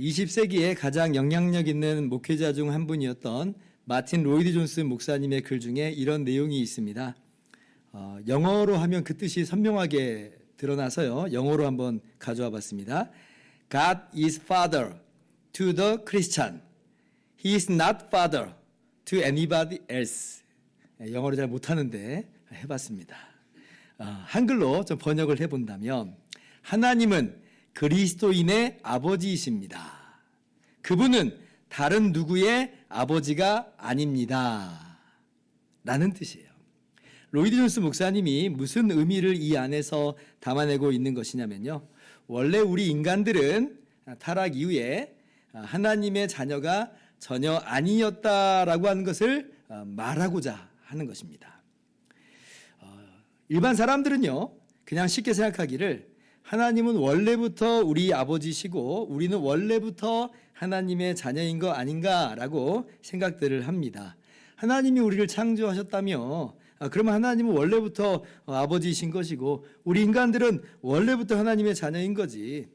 20세기에 가장 영향력 있는 목회자 중 한 분이었던 마틴 로이드 존스 목사님의 글 중에 이런 내용이 있습니다. 영어로 하면 그 뜻이 선명하게 드러나서요. 영어로 한번 가져와 봤습니다. God is father to the Christian. He is not father to anybody else. 영어를 잘 못하는데 해봤습니다. 한글로 좀 번역을 해본다면 하나님은 그리스도인의 아버지이십니다. 그분은 다른 누구의 아버지가 아닙니다. 라는 뜻이에요. 로이드 존스 목사님이 무슨 의미를 이 안에서 담아내고 있는 것이냐면요. 원래 우리 인간들은 타락 이후에 하나님의 자녀가 전혀 아니었다라고 하는 것을 말하고자 하는 것입니다. 일반 사람들은요, 그냥 쉽게 생각하기를 하나님은 원래부터 우리 아버지시고 우리는 원래부터 하나님의 자녀인 거 아닌가라고 생각들을 합니다. 하나님이 우리를 창조하셨다며 그러면 하나님은 원래부터 아버지이신 것이고 우리 인간들은 원래부터 하나님의 자녀인 거지.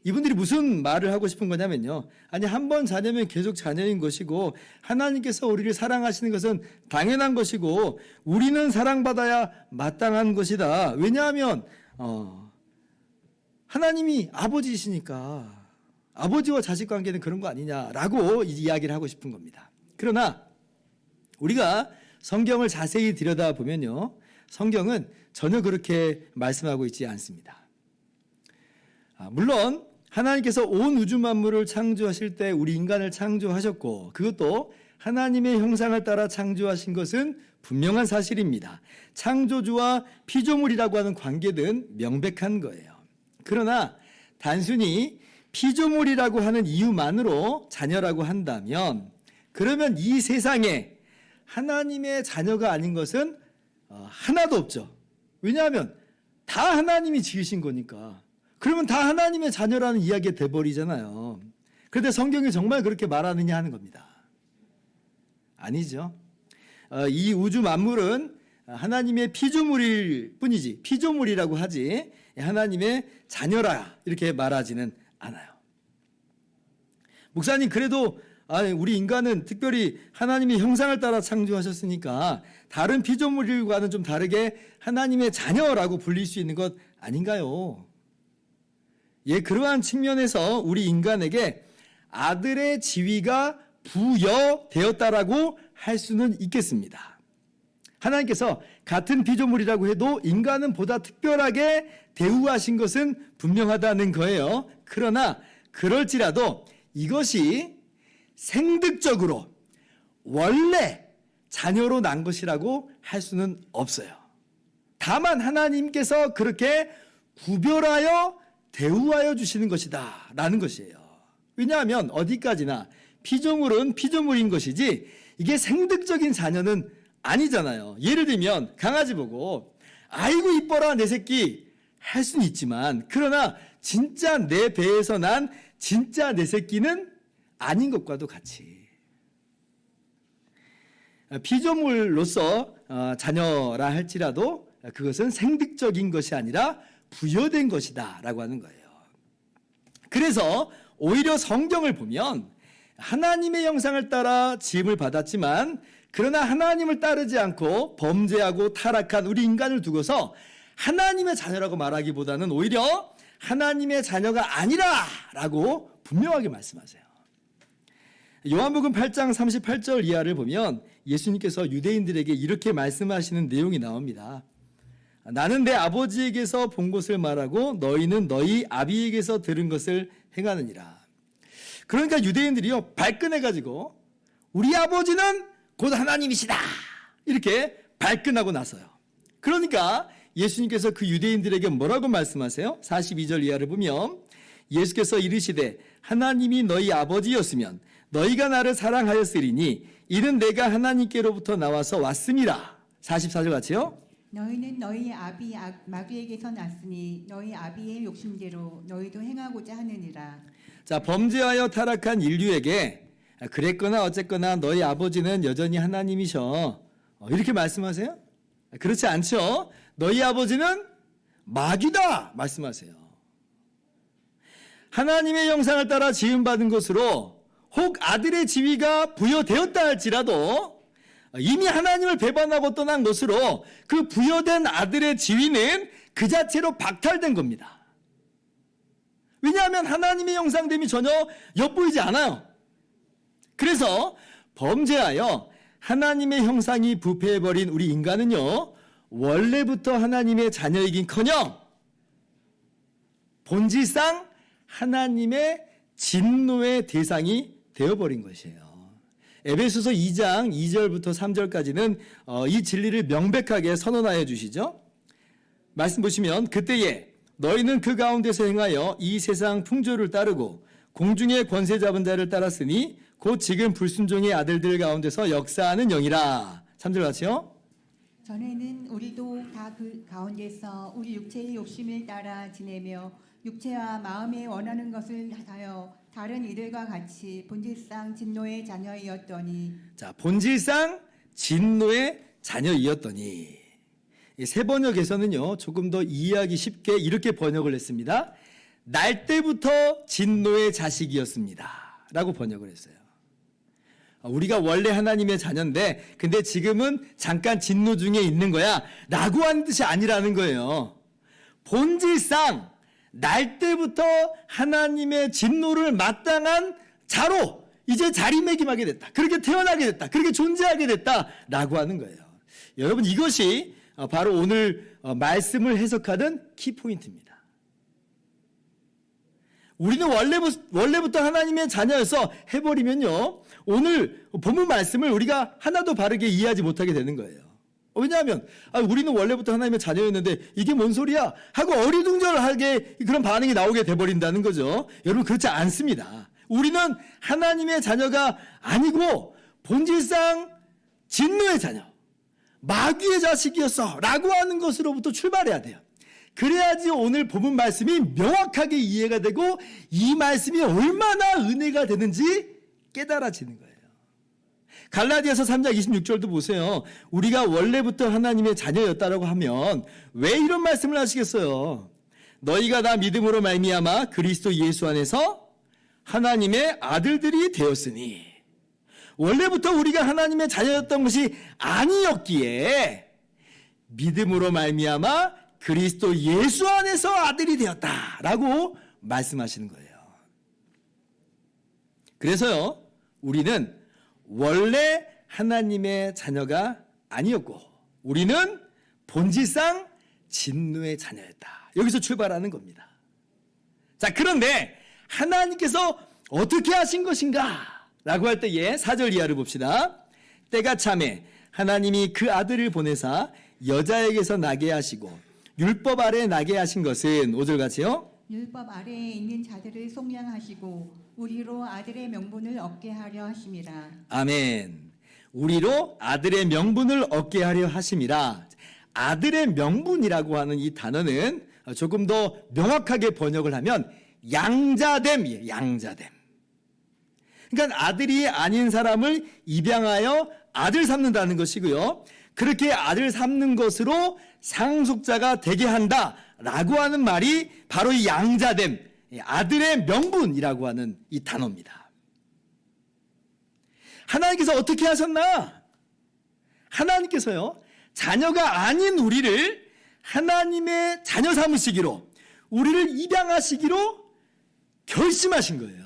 이분들이 무슨 말을 하고 싶은 거냐면요. 아니, 한 번 자녀면 계속 자녀인 것이고 하나님께서 우리를 사랑하시는 것은 당연한 것이고 우리는 사랑받아야 마땅한 것이다. 왜냐하면 하나님이 아버지이시니까 아버지와 자식 관계는 그런 거 아니냐라고 이야기를 하고 싶은 겁니다. 그러나 우리가 성경을 자세히 들여다보면요. 성경은 전혀 그렇게 말씀하고 있지 않습니다. 물론 하나님께서 온 우주 만물을 창조하실 때 우리 인간을 창조하셨고 그것도 하나님의 형상을 따라 창조하신 것은 분명한 사실입니다. 창조주와 피조물이라고 하는 관계는 명백한 거예요. 그러나 단순히 피조물이라고 하는 이유만으로 자녀라고 한다면 그러면 이 세상에 하나님의 자녀가 아닌 것은 하나도 없죠. 왜냐하면 다 하나님이 지으신 거니까. 그러면 다 하나님의 자녀라는 이야기가 돼버리잖아요. 그런데 성경이 정말 그렇게 말하느냐 하는 겁니다. 아니죠. 이 우주 만물은 하나님의 피조물일 뿐이지 피조물이라고 하지 하나님의 자녀라 이렇게 말하지는 않아요. 목사님, 그래도 우리 인간은 특별히 하나님의 형상을 따라 창조하셨으니까 다른 피조물과는 좀 다르게 하나님의 자녀라고 불릴 수 있는 것 아닌가요? 예, 그러한 측면에서 우리 인간에게 아들의 지위가 부여되었다라고 할 수는 있겠습니다. 하나님께서 같은 피조물이라고 해도 인간은 보다 특별하게 대우하신 것은 분명하다는 거예요. 그러나 그럴지라도 이것이 생득적으로 원래 자녀로 난 것이라고 할 수는 없어요. 다만 하나님께서 그렇게 구별하여 대우하여 주시는 것이다 라는 것이에요. 왜냐하면 어디까지나 피조물은 피조물인 것이지 이게 생득적인 자녀는 아니잖아요. 예를 들면 강아지 보고 아이고 이뻐라 내 새끼 할 수는 있지만 그러나 진짜 내 배에서 난 진짜 내 새끼는 아닌 것과도 같이 피조물로서 자녀라 할지라도 그것은 생득적인 것이 아니라 부여된 것이다 라고 하는 거예요. 그래서 오히려 성경을 보면 하나님의 형상을 따라 지음을 받았지만 그러나 하나님을 따르지 않고 범죄하고 타락한 우리 인간을 두고서 하나님의 자녀라고 말하기보다는 오히려 하나님의 자녀가 아니라 라고 분명하게 말씀하세요. 요한복음 8장 38절 이하를 보면 예수님께서 유대인들에게 이렇게 말씀하시는 내용이 나옵니다. 나는 내 아버지에게서 본 것을 말하고 너희는 너희 아비에게서 들은 것을 행하느니라. 그러니까 유대인들이요 발끈해가지고 우리 아버지는 곧 하나님이시다 이렇게 발끈하고 나서요. 그러니까 예수님께서 그 유대인들에게 뭐라고 말씀하세요? 42절 이하를 보면 예수께서 이르시되 하나님이 너희 아버지였으면 너희가 나를 사랑하였으리니 이는 내가 하나님께로부터 나와서 왔음이라. 44절 같이요. 너희는 너희 아비 마귀에게서 났으니 너희 아비의 욕심대로 너희도 행하고자 하느니라. 자, 범죄하여 타락한 인류에게 그랬거나 어쨌거나 너희 아버지는 여전히 하나님이셔 이렇게 말씀하세요? 그렇지 않죠. 너희 아버지는 마귀다 말씀하세요. 하나님의 형상을 따라 지음받은 것으로 혹 아들의 지위가 부여되었다 할지라도 이미 하나님을 배반하고 떠난 것으로 그 부여된 아들의 지위는 그 자체로 박탈된 겁니다. 왜냐하면 하나님의 형상됨이 전혀 엿보이지 않아요. 그래서 범죄하여 하나님의 형상이 부패해버린 우리 인간은요, 원래부터 하나님의 자녀이긴커녕 본질상 하나님의 진노의 대상이 되어버린 것이에요. 에베소서 2장 2절부터 3절까지는 이 진리를 명백하게 선언하여 주시죠. 말씀 보시면 그때에 너희는 그 가운데서 행하여 이 세상 풍조를 따르고 공중의 권세 잡은 자를 따랐으니 곧 지금 불순종의 아들들 가운데서 역사하는 영이라. 3절 같이요. 전에는 우리도 다 그 가운데서 우리 육체의 욕심을 따라 지내며 육체와 마음에 원하는 것을 하여 다른 이들과 같이 본질상 진노의 자녀이었더니. 자, 본질상 진노의 자녀이었더니. 이 새 번역에서는요, 조금 더 이해하기 쉽게 이렇게 번역을 했습니다. 날 때부터 진노의 자식이었습니다. 라고 번역을 했어요. 우리가 원래 하나님의 자녀인데, 근데 지금은 잠깐 진노 중에 있는 거야. 라고 하는 뜻이 아니라는 거예요. 본질상, 날 때부터 하나님의 진노를 마땅한 자로 이제 자리매김하게 됐다. 그렇게 태어나게 됐다. 그렇게 존재하게 됐다. 라고 하는 거예요. 여러분, 이것이 바로 오늘 말씀을 해석하는 키포인트입니다. 우리는 원래부터 하나님의 자녀여서 해버리면요, 오늘 본문 말씀을 우리가 하나도 바르게 이해하지 못하게 되는 거예요. 왜냐하면 우리는 원래부터 하나님의 자녀였는데 이게 뭔 소리야? 하고 어리둥절하게 그런 반응이 나오게 돼버린다는 거죠. 여러분, 그렇지 않습니다. 우리는 하나님의 자녀가 아니고 본질상 진노의 자녀, 마귀의 자식이었어 라고 하는 것으로부터 출발해야 돼요. 그래야지 오늘 본문 말씀이 명확하게 이해가 되고 이 말씀이 얼마나 은혜가 되는지 깨달아지는 거예요. 갈라디아서 3장 26절도 보세요. 우리가 원래부터 하나님의 자녀였다라고 하면 왜 이런 말씀을 하시겠어요? 너희가 다 믿음으로 말미암아 그리스도 예수 안에서 하나님의 아들들이 되었으니. 원래부터 우리가 하나님의 자녀였던 것이 아니었기에 믿음으로 말미암아 그리스도 예수 안에서 아들이 되었다라고 말씀하시는 거예요. 그래서요, 우리는 원래 하나님의 자녀가 아니었고 우리는 본질상 진노의 자녀였다. 여기서 출발하는 겁니다. 자, 그런데 하나님께서 어떻게 하신 것인가? 라고 할 때에 4절 이하를 봅시다. 때가 참에 하나님이 그 아들을 보내사 여자에게서 나게 하시고 율법 아래 나게 하신 것은 5절 같이요. 율법 아래에 있는 자들을 속량하시고 우리로 아들의 명분을 얻게 하려 하심이라. 아멘. 우리로 아들의 명분을 얻게 하려 하심이라. 아들의 명분이라고 하는 이 단어는 조금 더 명확하게 번역을 하면 양자됨이에요. 양자됨. 그러니까 아들이 아닌 사람을 입양하여 아들 삼는다는 것이고요. 그렇게 아들 삼는 것으로 상속자가 되게 한다라고 하는 말이 바로 이 양자됨, 아들의 명분이라고 하는 이 단어입니다. 하나님께서 어떻게 하셨나? 하나님께서요, 자녀가 아닌 우리를 하나님의 자녀 삼으시기로, 우리를 입양하시기로 결심하신 거예요.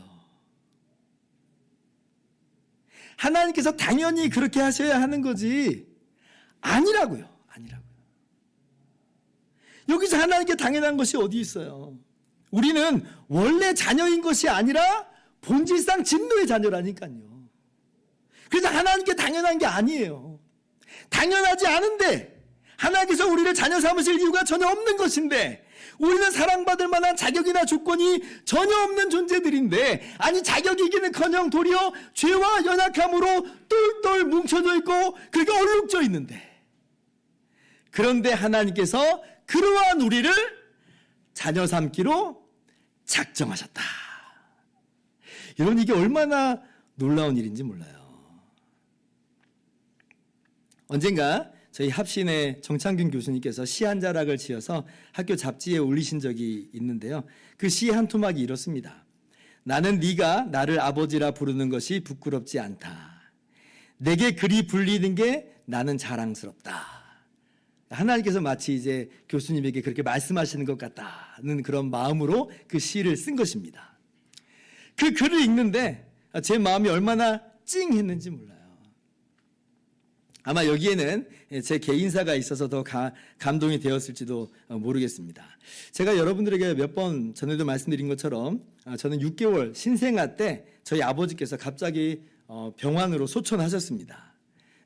하나님께서 당연히 그렇게 하셔야 하는 거지 아니라고요. 여기서 하나님께 당연한 것이 어디 있어요? 우리는 원래 자녀인 것이 아니라 본질상 진노의 자녀라니까요. 그래서 하나님께 당연한 게 아니에요. 당연하지 않은데 하나님께서 우리를 자녀 삼으실 이유가 전혀 없는 것인데, 우리는 사랑받을 만한 자격이나 조건이 전혀 없는 존재들인데, 아니 자격이기는커녕 도리어 죄와 연약함으로 똘똘 뭉쳐져 있고 그렇게 얼룩져 있는데, 그런데 하나님께서 그러한 우리를 자녀 삼기로 작정하셨다. 여러분, 이게 얼마나 놀라운 일인지 몰라요. 언젠가 저희 합신의 정창균 교수님께서 시 한 자락을 지어서 학교 잡지에 올리신 적이 있는데요. 그 시 한 토막이 이렇습니다. 나는 네가 나를 아버지라 부르는 것이 부끄럽지 않다. 내게 그리 불리는 게 나는 자랑스럽다. 하나님께서 마치 이제 교수님에게 그렇게 말씀하시는 것 같다는 그런 마음으로 그 시를 쓴 것입니다. 그 글을 읽는데 제 마음이 얼마나 찡했는지 몰라요. 아마 여기에는 제 개인사가 있어서 더 감동이 되었을지도 모르겠습니다. 제가 여러분들에게 몇 번 전에도 말씀드린 것처럼 저는 6개월 신생아 때 저희 아버지께서 갑자기 병환으로 소천하셨습니다.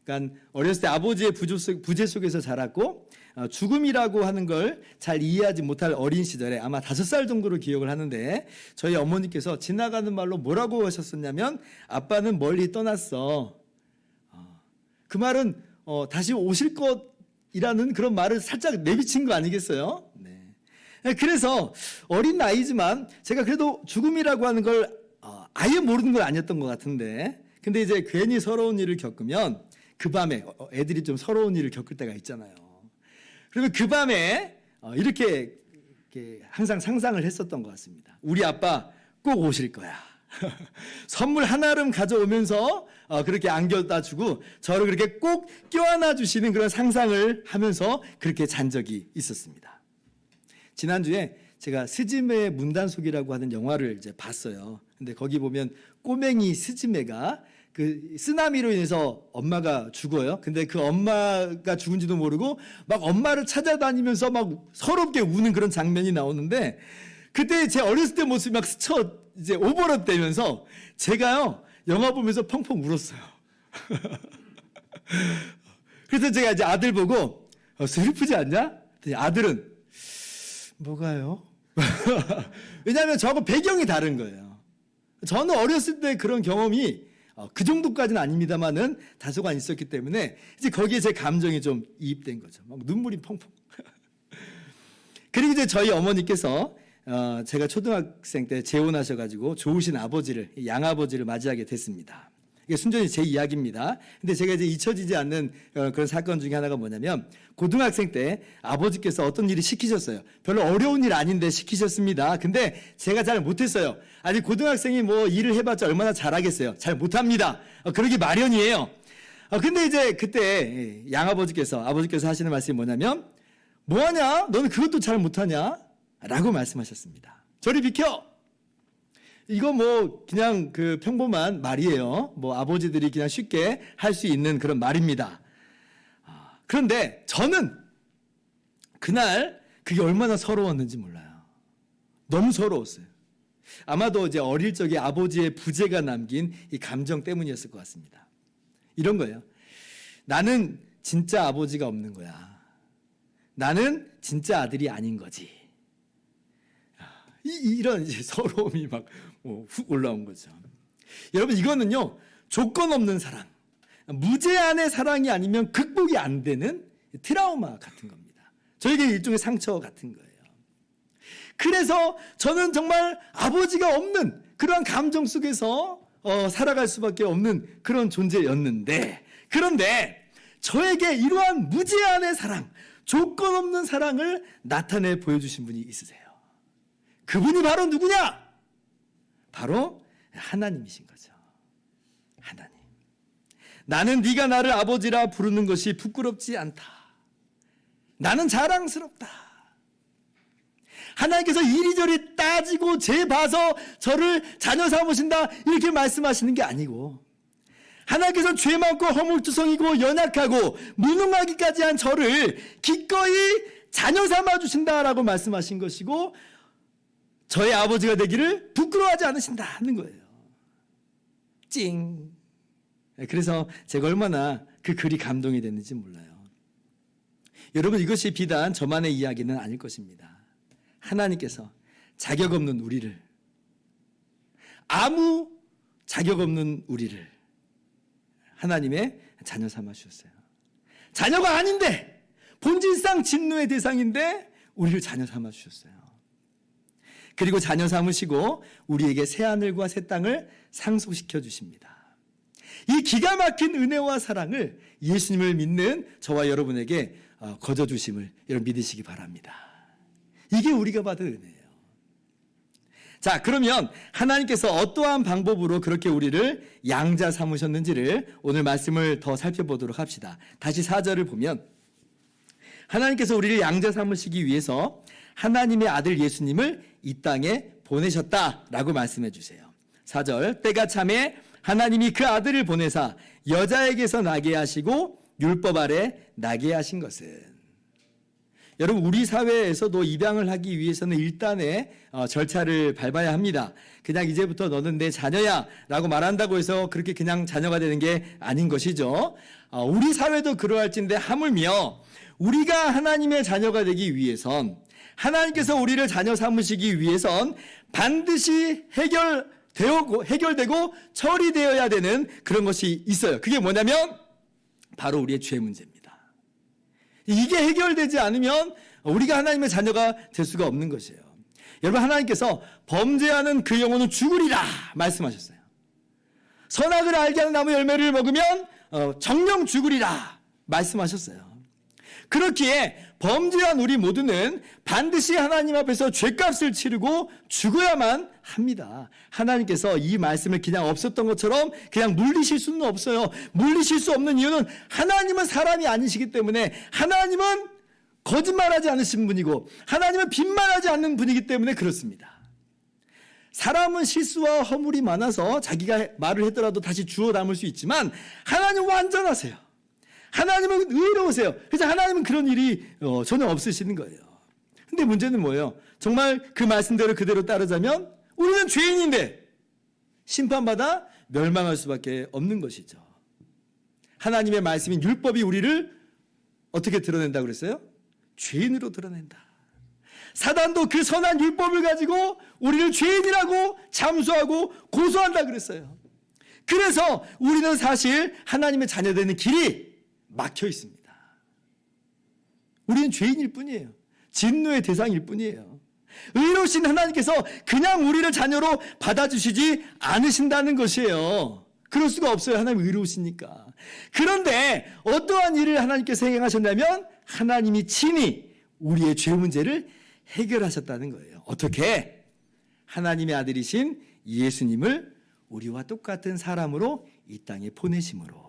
그러니까 어렸을 때 아버지의 부재 속에서 자랐고 죽음이라고 하는 걸 잘 이해하지 못할 어린 시절에 아마 5살 정도로 기억을 하는데 저희 어머니께서 지나가는 말로 뭐라고 하셨었냐면 아빠는 멀리 떠났어. 그 말은 다시 오실 것이라는 그런 말을 살짝 내비친 거 아니겠어요? 네. 그래서 어린 나이지만 제가 그래도 죽음이라고 하는 걸 아예 모르는 건 아니었던 것 같은데 근데 이제 괜히 서러운 일을 겪으면 그 밤에 애들이 좀 서러운 일을 겪을 때가 있잖아요. 그러면 그 밤에 이렇게 항상 상상을 했었던 것 같습니다. 우리 아빠 꼭 오실 거야. 선물 하나름 가져오면서 그렇게 안겨다 주고 저를 그렇게 꼭 껴안아 주시는 그런 상상을 하면서 그렇게 잔 적이 있었습니다. 지난주에 제가 스즈메의 문단속이라고 하는 영화를 이제 봤어요. 근데 거기 보면 꼬맹이 스즈메가 그 쓰나미로 인해서 엄마가 죽어요. 근데 그 엄마가 죽은지도 모르고 막 엄마를 찾아다니면서 막 서럽게 우는 그런 장면이 나오는데 그때 제 어렸을 때 모습이 막 스쳐 이제 오버랩 되면서 제가요 영화 보면서 펑펑 울었어요. 그래서 제가 이제 아들 보고 슬프지 않냐? 아들은 뭐가요? 왜냐하면 저하고 배경이 다른 거예요. 저는 어렸을 때 그런 경험이 그 정도까지는 아닙니다만은 다소간 있었기 때문에 이제 거기에 제 감정이 좀 이입된 거죠. 막 눈물이 펑펑. 그리고 이제 저희 어머니께서 제가 초등학생 때 재혼하셔가지고 좋으신 아버지를 양아버지를 맞이하게 됐습니다. 이게 순전히 제 이야기입니다. 근데 제가 이제 잊혀지지 않는 그런 사건 중에 하나가 뭐냐면 고등학생 때 아버지께서 어떤 일을 시키셨어요. 별로 어려운 일 아닌데 시키셨습니다. 근데 제가 잘 못했어요. 아니 고등학생이 뭐 일을 해봤자 얼마나 잘하겠어요. 잘 못합니다. 그러기 마련이에요. 근데 이제 그때 아버지께서 하시는 말씀이 뭐냐면 뭐하냐? 너는 그것도 잘 못하냐? 라고 말씀하셨습니다. 저리 비켜! 이거 뭐 그냥 그 평범한 말이에요. 뭐 아버지들이 그냥 쉽게 할 수 있는 그런 말입니다. 그런데 저는 그날 그게 얼마나 서러웠는지 몰라요. 너무 서러웠어요. 아마도 이제 어릴 적에 아버지의 부재가 남긴 이 감정 때문이었을 것 같습니다. 이런 거예요. 나는 진짜 아버지가 없는 거야. 나는 진짜 아들이 아닌 거지. 이런 이제 서러움이 막 훅 올라온 거죠. 여러분 이거는요 조건 없는 사랑, 무제한의 사랑이 아니면 극복이 안 되는 트라우마 같은 겁니다. 저에게 일종의 상처 같은 거예요. 그래서 저는 정말 아버지가 없는 그러한 감정 속에서 살아갈 수밖에 없는 그런 존재였는데 그런데 저에게 이러한 무제한의 사랑, 조건 없는 사랑을 나타내 보여주신 분이 있으세요. 그분이 바로 누구냐? 바로 하나님이신 거죠. 하나님. 나는 네가 나를 아버지라 부르는 것이 부끄럽지 않다. 나는 자랑스럽다. 하나님께서 이리저리 따지고 재봐서 저를 자녀 삼으신다 이렇게 말씀하시는 게 아니고 하나님께서 죄 많고 허물투성이고 연약하고 무능하기까지 한 저를 기꺼이 자녀 삼아주신다라고 말씀하신 것이고 저의 아버지가 되기를 부끄러워하지 않으신다는 거예요. 찡. 그래서 제가 얼마나 그 글이 감동이 됐는지 몰라요. 여러분 이것이 비단 저만의 이야기는 아닐 것입니다. 하나님께서 자격 없는 우리를 아무 자격 없는 우리를 하나님의 자녀 삼아 주셨어요. 자녀가 아닌데 본질상 진노의 대상인데 우리를 자녀 삼아 주셨어요. 그리고 자녀 삼으시고 우리에게 새하늘과 새 땅을 상속시켜 주십니다. 이 기가 막힌 은혜와 사랑을 예수님을 믿는 저와 여러분에게 거저 주심을 여러분 믿으시기 바랍니다. 이게 우리가 받은 은혜예요. 자, 그러면 하나님께서 어떠한 방법으로 그렇게 우리를 양자 삼으셨는지를 오늘 말씀을 더 살펴보도록 합시다. 다시 4절을 보면 하나님께서 우리를 양자 삼으시기 위해서 하나님의 아들 예수님을 이 땅에 보내셨다라고 말씀해 주세요. 4절, 때가 참에 하나님이 그 아들을 보내사 여자에게서 나게 하시고 율법 아래 나게 하신 것은. 여러분, 우리 사회에서도 입양을 하기 위해서는 일단의 절차를 밟아야 합니다. 그냥 이제부터 너는 내 자녀야 라고 말한다고 해서 그렇게 그냥 자녀가 되는 게 아닌 것이죠. 우리 사회도 그러할진데 하물며 우리가 하나님의 자녀가 되기 위해선, 하나님께서 우리를 자녀 삼으시기 위해선 반드시 해결되고 처리되어야 되는 그런 것이 있어요. 그게 뭐냐면 바로 우리의 죄 문제입니다. 이게 해결되지 않으면 우리가 하나님의 자녀가 될 수가 없는 것이에요. 여러분, 하나님께서 범죄하는 그 영혼은 죽으리라 말씀하셨어요. 선악을 알게 하는 나무 열매를 먹으면 정령 죽으리라 말씀하셨어요. 그렇기에 범죄한 우리 모두는 반드시 하나님 앞에서 죄값을 치르고 죽어야만 합니다. 하나님께서 이 말씀을 그냥 없었던 것처럼 그냥 물리실 수는 없어요. 물리실 수 없는 이유는 하나님은 사람이 아니시기 때문에, 하나님은 거짓말하지 않으신 분이고 하나님은 빈말하지 않는 분이기 때문에 그렇습니다. 사람은 실수와 허물이 많아서 자기가 말을 하더라도 다시 주워 담을 수 있지만 하나님은 완전하세요. 하나님은 의로우세요. 그래서 하나님은 그런 일이 전혀 없으시는 거예요. 근데 문제는 뭐예요? 정말 그 말씀대로 그대로 따르자면 우리는 죄인인데 심판받아 멸망할 수밖에 없는 것이죠. 하나님의 말씀인 율법이 우리를 어떻게 드러낸다고 그랬어요? 죄인으로 드러낸다. 사단도 그 선한 율법을 가지고 우리를 죄인이라고 잠수하고 고소한다 그랬어요. 그래서 우리는 사실 하나님의 자녀 되는 길이 막혀 있습니다. 우리는 죄인일 뿐이에요. 진노의 대상일 뿐이에요. 의로우신 하나님께서 그냥 우리를 자녀로 받아주시지 않으신다는 것이에요. 그럴 수가 없어요. 하나님 의로우시니까. 그런데 어떠한 일을 하나님께서 행하셨냐면 하나님이 친히 우리의 죄 문제를 해결하셨다는 거예요. 어떻게? 하나님의 아들이신 예수님을 우리와 똑같은 사람으로 이 땅에 보내심으로.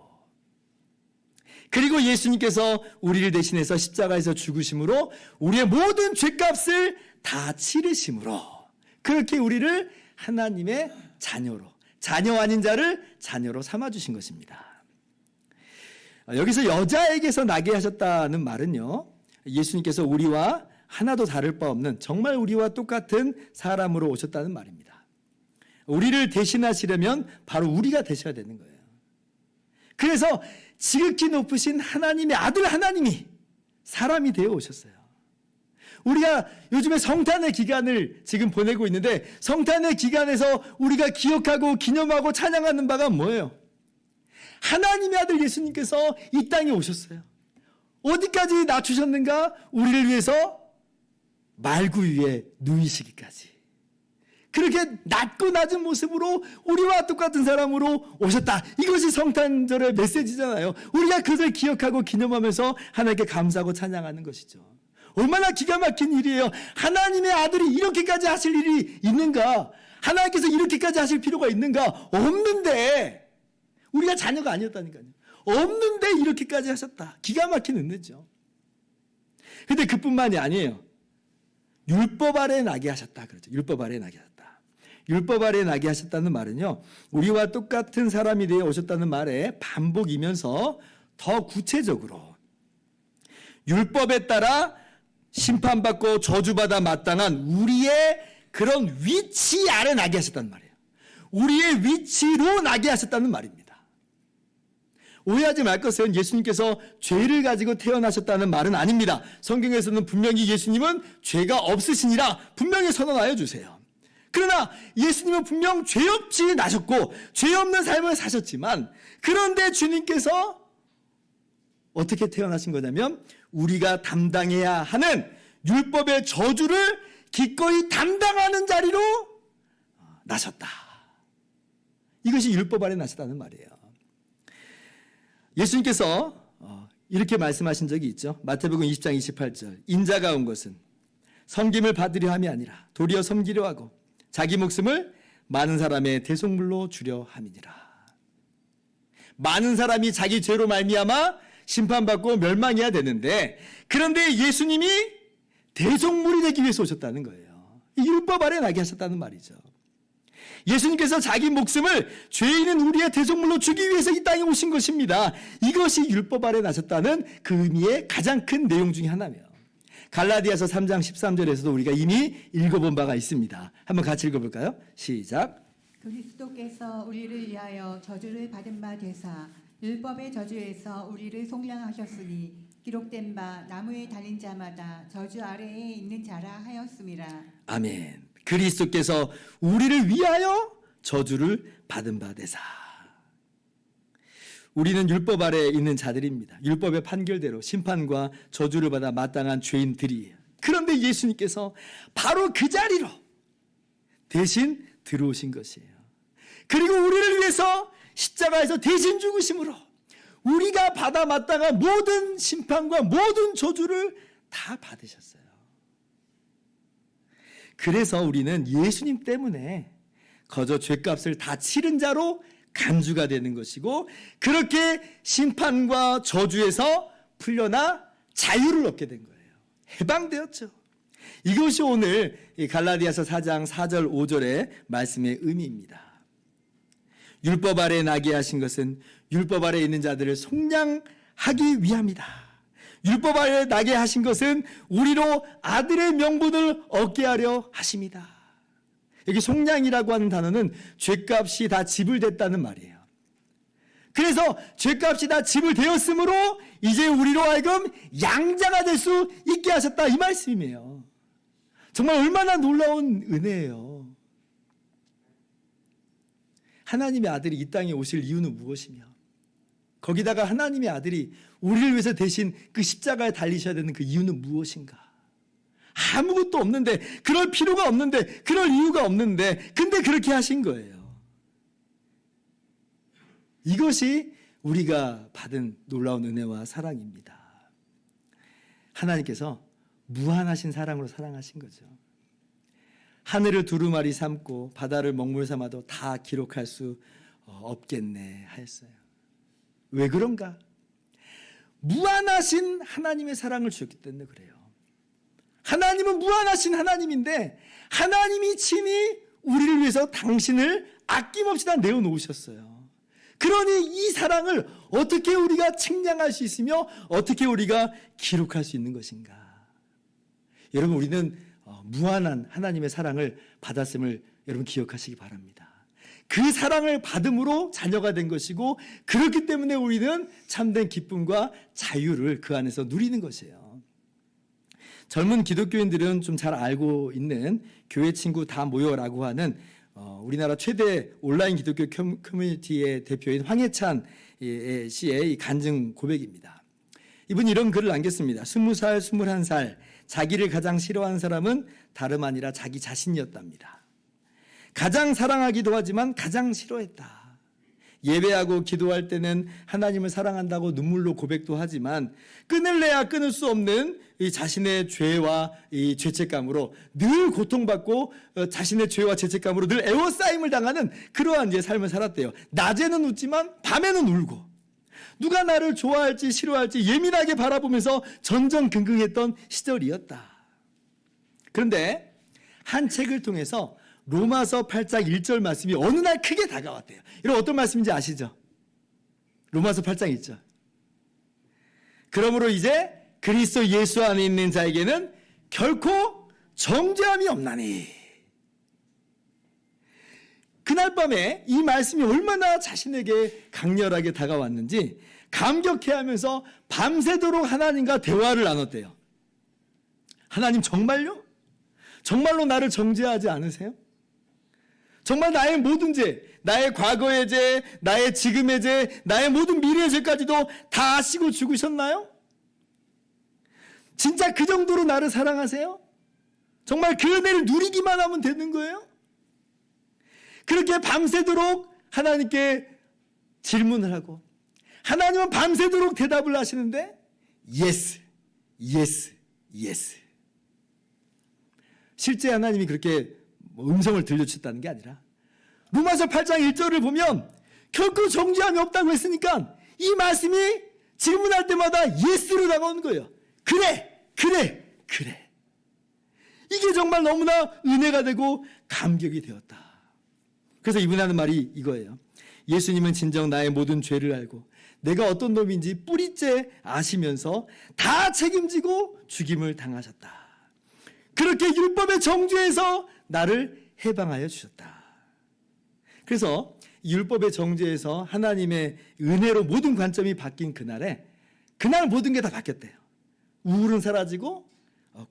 그리고 예수님께서 우리를 대신해서 십자가에서 죽으심으로 우리의 모든 죄값을 다 치르심으로 그렇게 우리를 하나님의 자녀로, 자녀 아닌 자를 자녀로 삼아주신 것입니다. 여기서 여자에게서 나게 하셨다는 말은요, 예수님께서 우리와 하나도 다를 바 없는 정말 우리와 똑같은 사람으로 오셨다는 말입니다. 우리를 대신하시려면 바로 우리가 되셔야 되는 거예요. 그래서 지극히 높으신 하나님의 아들 하나님이 사람이 되어 오셨어요. 우리가 요즘에 성탄의 기간을 지금 보내고 있는데 성탄의 기간에서 우리가 기억하고 기념하고 찬양하는 바가 뭐예요? 하나님의 아들 예수님께서 이 땅에 오셨어요. 어디까지 낮추셨는가? 우리를 위해서 말구 위에 누이시기까지. 그렇게 낮고 낮은 모습으로 우리와 똑같은 사람으로 오셨다. 이것이 성탄절의 메시지잖아요. 우리가 그것을 기억하고 기념하면서 하나님께 감사하고 찬양하는 것이죠. 얼마나 기가 막힌 일이에요. 하나님의 아들이 이렇게까지 하실 일이 있는가? 하나님께서 이렇게까지 하실 필요가 있는가? 없는데 우리가 자녀가 아니었다니까요. 없는데 이렇게까지 하셨다. 기가 막힌 은혜죠. 근데 그뿐만이 아니에요. 율법 아래 나게 하셨다. 그렇죠. 율법 아래 나게 하셨다. 율법 아래 나게 하셨다는 말은요, 우리와 똑같은 사람이 되어 오셨다는 말의 반복이면서 더 구체적으로 율법에 따라 심판받고 저주받아 마땅한 우리의 그런 위치 아래 나게 하셨다는 말이에요. 우리의 위치로 나게 하셨다는 말입니다. 오해하지 말 것은 예수님께서 죄를 가지고 태어나셨다는 말은 아닙니다. 성경에서는 분명히 예수님은 죄가 없으시니라 분명히 선언하여 주세요. 그러나 예수님은 분명 죄 없이 나셨고 죄 없는 삶을 사셨지만, 그런데 주님께서 어떻게 태어나신 거냐면 우리가 담당해야 하는 율법의 저주를 기꺼이 담당하는 자리로 나셨다. 이것이 율법 아래 나셨다는 말이에요. 예수님께서 이렇게 말씀하신 적이 있죠. 마태복음 20장 28절. 인자가 온 것은 섬김을 받으려 함이 아니라 도리어 섬기려 하고 자기 목숨을 많은 사람의 대속물로 주려 함이니라. 많은 사람이 자기 죄로 말미암아 심판받고 멸망해야 되는데, 그런데 예수님이 대속물이 되기 위해서 오셨다는 거예요. 율법 아래 나게 하셨다는 말이죠. 예수님께서 자기 목숨을 죄 있는 우리의 대속물로 주기 위해서 이 땅에 오신 것입니다. 이것이 율법 아래 나셨다는 그 의미의 가장 큰 내용 중에 하나며, 갈라디아서 3장 13절에서도 우리가 이미 읽어본 바가 있습니다. 한번 같이 읽어볼까요? 시작. 그리스도께서 우리를 위하여 저주를 받은 바 되사 율법의 저주에서 우리를 속량하셨으니 기록된 바 나무에 달린 자마다 저주 아래에 있는 자라 하였음이라. 아멘. 그리스도께서 우리를 위하여 저주를 받은 바 되사. 우리는 율법 아래에 있는 자들입니다. 율법의 판결대로 심판과 저주를 받아 마땅한 죄인들이에요. 그런데 예수님께서 바로 그 자리로 대신 들어오신 것이에요. 그리고 우리를 위해서 십자가에서 대신 죽으심으로 우리가 받아 마땅한 모든 심판과 모든 저주를 다 받으셨어요. 그래서 우리는 예수님 때문에 거저 죄값을 다 치른 자로 간주가 되는 것이고, 그렇게 심판과 저주에서 풀려나 자유를 얻게 된 거예요. 해방되었죠. 이것이 오늘 갈라디아서 4장 4절 5절의 말씀의 의미입니다. 율법 아래 나게 하신 것은 율법 아래 있는 자들을 속량하기 위함이다. 율법 아래 나게 하신 것은 우리로 아들의 명분을 얻게 하려 하심이다. 여기 속량이라고 하는 단어는 죄값이 다 지불됐다는 말이에요. 그래서 죄값이 다 지불되었으므로 이제 우리로 하여금 양자가 될 수 있게 하셨다, 이 말씀이에요. 정말 얼마나 놀라운 은혜예요. 하나님의 아들이 이 땅에 오실 이유는 무엇이며, 거기다가 하나님의 아들이 우리를 위해서 대신 그 십자가에 달리셔야 되는 그 이유는 무엇인가? 아무것도 없는데, 그럴 필요가 없는데, 그럴 이유가 없는데, 근데 그렇게 하신 거예요. 이것이 우리가 받은 놀라운 은혜와 사랑입니다. 하나님께서 무한하신 사랑으로 사랑하신 거죠. 하늘을 두루마리 삼고 바다를 먹물 삼아도 다 기록할 수 없겠네 하였어요. 왜 그런가? 무한하신 하나님의 사랑을 주셨기 때문에 그래요. 하나님은 무한하신 하나님인데 하나님이 친히 우리를 위해서 당신을 아낌없이 다 내어놓으셨어요. 그러니 이 사랑을 어떻게 우리가 측량할 수 있으며 어떻게 우리가 기록할 수 있는 것인가? 여러분, 우리는 무한한 하나님의 사랑을 받았음을 여러분 기억하시기 바랍니다. 그 사랑을 받음으로 자녀가 된 것이고, 그렇기 때문에 우리는 참된 기쁨과 자유를 그 안에서 누리는 것이에요. 젊은 기독교인들은 좀 잘 알고 있는 교회 친구 다 모여라고 하는 우리나라 최대 온라인 기독교 커뮤니티의 대표인 황해찬 씨의 이 간증 고백입니다. 이분이 이런 글을 남겼습니다. 20살, 21살 자기를 가장 싫어하는 사람은 다름 아니라 자기 자신이었답니다. 가장 사랑하기도 하지만 가장 싫어했다. 예배하고 기도할 때는 하나님을 사랑한다고 눈물로 고백도 하지만 끊을래야 끊을 수 없는 이 자신의 죄와 이 죄책감으로 늘 고통받고 자신의 죄와 죄책감으로 늘 애워싸임을 당하는 그러한 이제 삶을 살았대요. 낮에는 웃지만 밤에는 울고, 누가 나를 좋아할지 싫어할지 예민하게 바라보면서 전전긍긍했던 시절이었다. 그런데 한 책을 통해서 로마서 8장 1절 말씀이 어느 날 크게 다가왔대요. 이런 어떤 말씀인지 아시죠? 로마서 8장 1절. 그러므로 이제 그리스도 예수 안에 있는 자에게는 결코 정죄함이 없나니. 그날 밤에 이 말씀이 얼마나 자신에게 강렬하게 다가왔는지 감격해하면서 밤새도록 하나님과 대화를 나눴대요. 하나님, 정말요? 정말로 나를 정죄하지 않으세요? 정말 나의 모든 죄, 나의 과거의 죄, 나의 지금의 죄, 나의 모든 미래의 죄까지도 다 아시고 죽으셨나요? 진짜 그 정도로 나를 사랑하세요? 정말 그 은혜를 누리기만 하면 되는 거예요? 그렇게 밤새도록 하나님께 질문을 하고 하나님은 밤새도록 대답을 하시는데 yes, yes, yes. 실제 하나님이 그렇게 음성을 들려주셨다는 게 아니라 로마서 8장 1절을 보면 결코 정죄함이 없다고 했으니까 이 말씀이 질문할 때마다 예스로 다가오는 거예요. 그래. 이게 정말 너무나 은혜가 되고 감격이 되었다. 그래서 이분이 하는 말이 이거예요. 예수님은 진정 나의 모든 죄를 알고 내가 어떤 놈인지 뿌리째 아시면서 다 책임지고 죽임을 당하셨다. 그렇게 율법의 정죄에서 나를 해방하여 주셨다. 그래서 율법의 정죄에서 하나님의 은혜로 모든 관점이 바뀐 그날 모든 게 다 바뀌었대요. 우울은 사라지고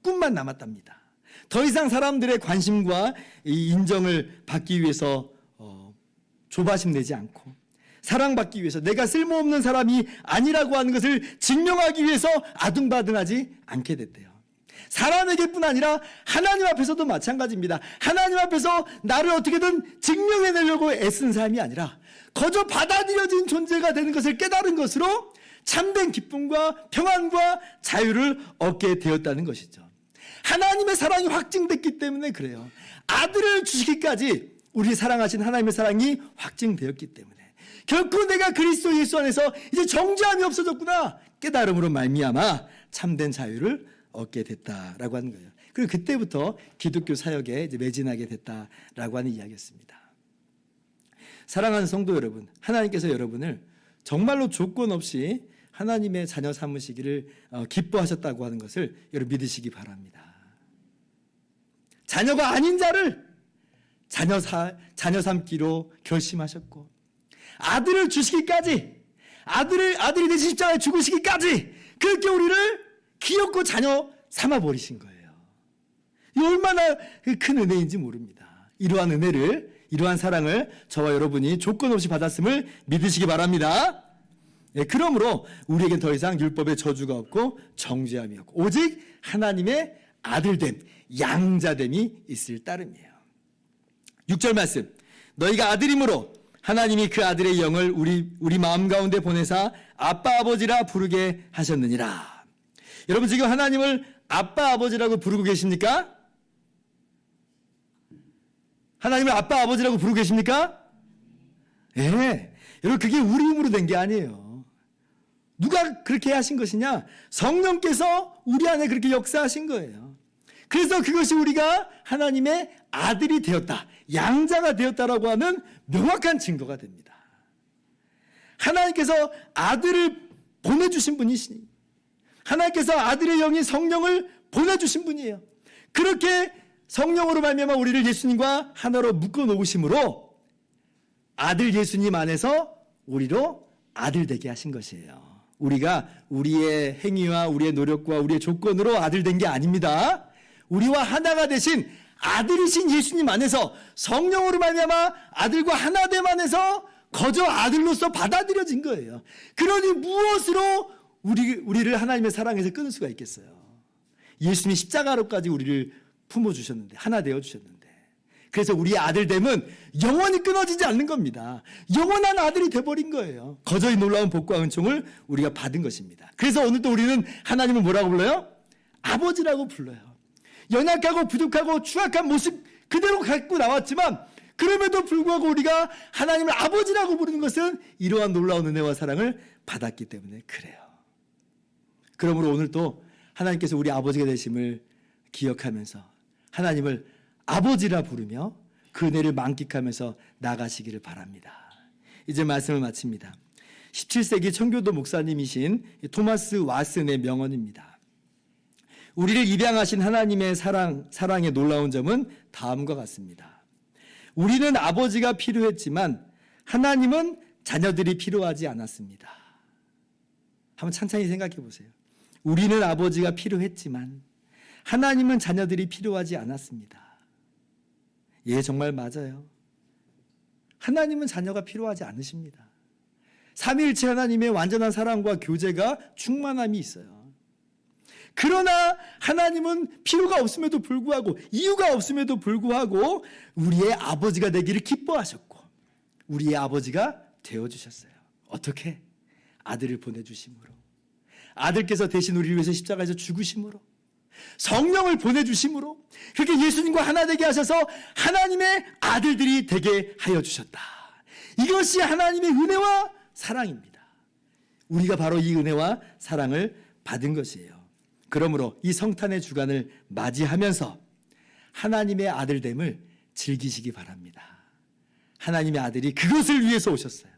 꿈만 남았답니다. 더 이상 사람들의 관심과 이 인정을 받기 위해서 조바심 내지 않고 사랑받기 위해서 내가 쓸모없는 사람이 아니라고 하는 것을 증명하기 위해서 아둥바둥하지 않게 됐대요. 사람에게뿐 아니라 하나님 앞에서도 마찬가지입니다. 하나님 앞에서 나를 어떻게든 증명해내려고 애쓴 삶이 아니라 거저 받아들여진 존재가 되는 것을 깨달은 것으로 참된 기쁨과 평안과 자유를 얻게 되었다는 것이죠. 하나님의 사랑이 확증됐기 때문에 그래요. 아들을 주시기까지 우리 사랑하신 하나님의 사랑이 확증되었기 때문에 결코 내가 그리스도 예수 안에서 이제 정죄함이 없어졌구나 깨달음으로 말미암아 참된 자유를 얻게 됐다라고 하는 거예요. 그리고 그때부터 기독교 사역에 이제 매진하게 됐다라고 하는 이야기였습니다. 사랑하는 성도 여러분, 하나님께서 여러분을 정말로 조건 없이 하나님의 자녀 삼으시기를 기뻐하셨다고 하는 것을 여러분 믿으시기 바랍니다. 자녀가 아닌 자를 자녀 삼기로 결심하셨고 아들을 주시기까지 아들이 되신 십자가에 죽으시기까지 그렇게 우리를 귀엽고 자녀 삼아버리신 거예요. 이 얼마나 큰 은혜인지 모릅니다. 이러한 은혜를 이러한 사랑을 저와 여러분이 조건 없이 받았음을 믿으시기 바랍니다. 예, 그러므로 우리에겐 더 이상 율법의 저주가 없고 정죄함이 없고 오직 하나님의 아들됨, 양자됨이 있을 따름이에요. 6절 말씀, 너희가 아들이므로 하나님이 그 아들의 영을 우리 마음 가운데 보내사 아빠 아버지라 부르게 하셨느니라. 여러분 지금 하나님을 아빠 아버지라고 부르고 계십니까? 하나님을 아빠 아버지라고 부르고 계십니까? 예. 여러분 그게 우리 힘으로 된 게 아니에요. 누가 그렇게 하신 것이냐? 성령께서 우리 안에 그렇게 역사하신 거예요. 그래서 그것이 우리가 하나님의 아들이 되었다, 양자가 되었다라고 하는 명확한 증거가 됩니다. 하나님께서 아들을 보내주신 분이시니 하나님께서 아들의 영인 성령을 보내주신 분이에요. 그렇게 성령으로 말미암아 우리를 예수님과 하나로 묶어 놓으심으로 아들 예수님 안에서 우리로 아들 되게 하신 것이에요. 우리가 우리의 행위와 우리의 노력과 우리의 조건으로 아들 된 게 아닙니다. 우리와 하나가 되신 아들이신 예수님 안에서 성령으로 말미암아 아들과 하나됨 안에서 거저 아들로서 받아들여진 거예요. 그러니 무엇으로 우리를 하나님의 사랑에서 끊을 수가 있겠어요? 예수님이 십자가로까지 우리를 품어주셨는데, 하나 되어주셨는데, 그래서 우리의 아들됨은 영원히 끊어지지 않는 겁니다. 영원한 아들이 돼버린 거예요. 거저히 놀라운 복과 은총을 우리가 받은 것입니다. 그래서 오늘도 우리는 하나님을 뭐라고 불러요? 아버지라고 불러요. 연약하고 부족하고 추악한 모습 그대로 갖고 나왔지만 그럼에도 불구하고 우리가 하나님을 아버지라고 부르는 것은 이러한 놀라운 은혜와 사랑을 받았기 때문에 그래요. 그러므로 오늘도 하나님께서 우리 아버지가 되심을 기억하면서 하나님을 아버지라 부르며 그 은혜를 만끽하면서 나가시기를 바랍니다. 이제 말씀을 마칩니다. 17세기 청교도 목사님이신 토마스 왓슨의 명언입니다. 우리를 입양하신 하나님의 사랑의 놀라운 점은 다음과 같습니다. 우리는 아버지가 필요했지만 하나님은 자녀들이 필요하지 않았습니다. 한번 찬찬히 생각해 보세요. 우리는 아버지가 필요했지만 하나님은 자녀들이 필요하지 않았습니다. 예, 정말 맞아요. 하나님은 자녀가 필요하지 않으십니다. 삼위일체 하나님의 완전한 사랑과 교제가 충만함이 있어요. 그러나 하나님은 필요가 없음에도 불구하고 이유가 없음에도 불구하고 우리의 아버지가 되기를 기뻐하셨고 우리의 아버지가 되어주셨어요. 어떻게? 아들을 보내주심으로, 아들께서 대신 우리를 위해서 십자가에서 죽으심으로, 성령을 보내주심으로 그렇게 예수님과 하나 되게 하셔서 하나님의 아들들이 되게 하여 주셨다. 이것이 하나님의 은혜와 사랑입니다. 우리가 바로 이 은혜와 사랑을 받은 것이에요. 그러므로 이 성탄의 주간을 맞이하면서 하나님의 아들됨을 즐기시기 바랍니다. 하나님의 아들이 그것을 위해서 오셨어요.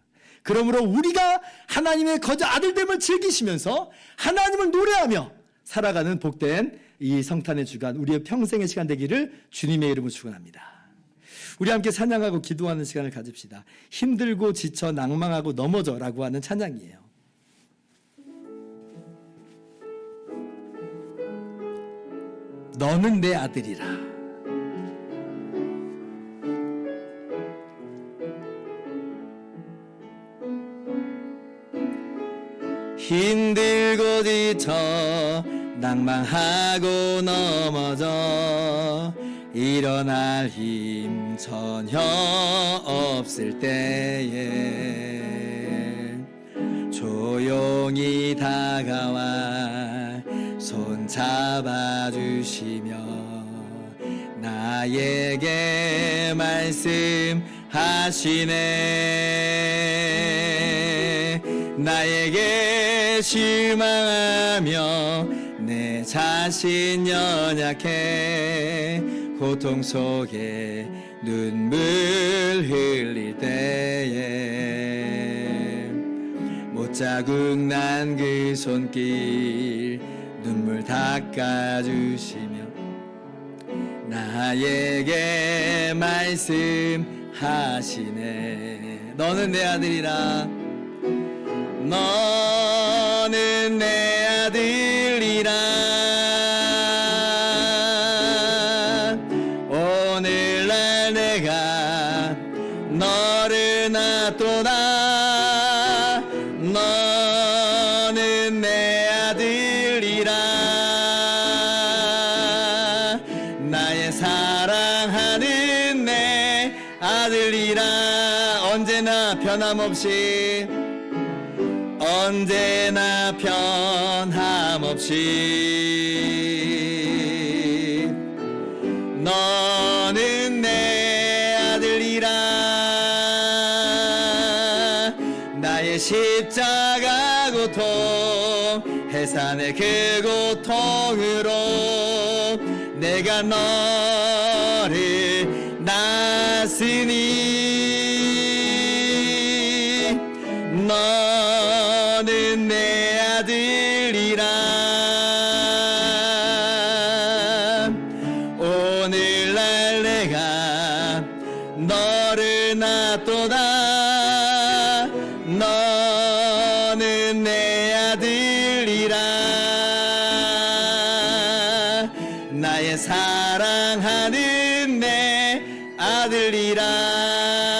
그러므로 우리가 하나님의 거저 아들됨을 즐기시면서 하나님을 노래하며 살아가는 복된 이 성탄의 주간, 우리의 평생의 시간 되기를 주님의 이름으로 축원합니다. 우리 함께 찬양하고 기도하는 시간을 가집시다. 힘들고 지쳐 낭망하고 넘어져라고 하는 찬양이에요. 너는 내 아들이라. 힘들고 지쳐 낭망하고 넘어져 일어날 힘 전혀 없을 때에 조용히 다가와 손 잡아주시며 나에게 말씀하시네. 나에게 실망하며 내 자신 연약해 고통 속에 눈물 흘릴 때에 못자국 난 그 손길 눈물 닦아주시며 나에게 말씀하시네. 너는 내 아들이라. 너는 내 아들이라. 오늘날 내가 너를 놔도다. 너는 내 아들이라. 나의 사랑하는 내 아들이라. 언제나 변함없이 언제나 변함없이 너는 내 아들이라. 나의 십자가 고통 해산의 그 고통으로 내가 너를 낳았으니 너는 내 아들이라. 오늘날 내가 너를 낳도다. 너는 내 아들이라. 나의 사랑하는 내 아들이라.